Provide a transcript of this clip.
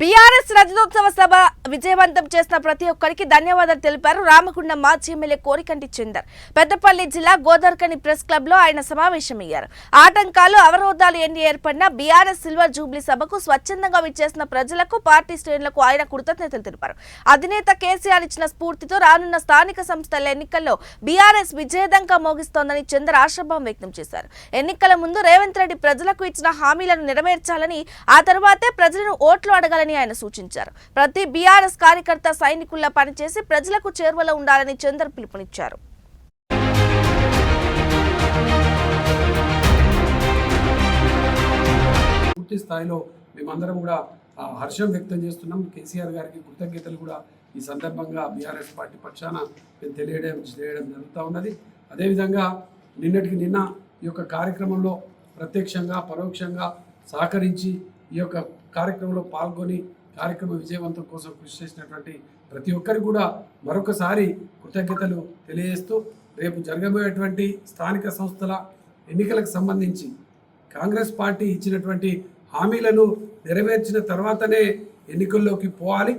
BRS రజతోత్సవ సభ విజయవంతం చేసిన ప్రతి ఒక్కరికి ధన్యవాదాలు తెలిపారు రామగుండం మాజీ ఎమ్మెల్యే కోరికంటి చందర్. పెద్దపల్లి జిల్లా గోదార్కని ప్రెస్ క్లబ్ లో ఆయన సమావేశమయ్యారు. ఆటంకాలు అవరోధాలు ఎన్ని ఏర్పడినా బీఆర్ఎస్ సిల్వర్ జూబ్లీ సభకు స్వచ్ఛందంగా విచ్చేసిన ప్రజలకు పార్టీ శ్రేణులకు ఆయన కృతజ్ఞతలు తెలిపారు. అధినేత కేసీఆర్ ఇచ్చిన స్ఫూర్తితో రానున్న స్థానిక సంస్థల ఎన్నికల్లో బీఆర్ఎస్ విజయదంగా మోగిస్తోందని చందర్ ఆశాభావం వ్యక్తం చేశారు. ఎన్నికల ముందు రేవంత్ రెడ్డి ప్రజలకు ఇచ్చిన హామీలను నెరవేర్చాలని, ఆ తర్వాతే ప్రజలను ఓట్లు అడగాలని ఆయన సూచించారు. ప్రతి బీఆర్ఎస్ కార్యకర్త సైనికుల్లా పనిచేసి ప్రజలకు చేరువలో ఉండాలని చందర్ పిలుపునిచ్చారు. పూర్తి స్థాయిలో మేమందరం కూడా హర్షం వ్యక్తం చేస్తున్నాం. కేసీఆర్ గారికి కృతజ్ఞతలు కూడా ఈ సందర్భంగా బీఆర్ఎస్ పార్టీ పక్షాన మేము తెలియడం జరుగుతూ ఉన్నది. అదేవిధంగా నిన్నటికి నిన్న ఈ యొక్క కార్యక్రమంలో ప్రత్యక్షంగా పరోక్షంగా సహకరించి ఈ యొక్క కార్యక్రమంలో పాల్గొని కార్యక్రమ విజయవంతం కోసం కృషి చేసినటువంటి ప్రతి ఒక్కరికి కూడా మరొకసారి కృతజ్ఞతలు తెలియజేస్తూ, రేపు జరగబోయేటువంటి స్థానిక సంస్థల ఎన్నికలకు సంబంధించి కాంగ్రెస్ పార్టీ ఇచ్చినటువంటి హామీలను నెరవేర్చిన తర్వాతనే ఎన్నికల్లోకి పోవాలి.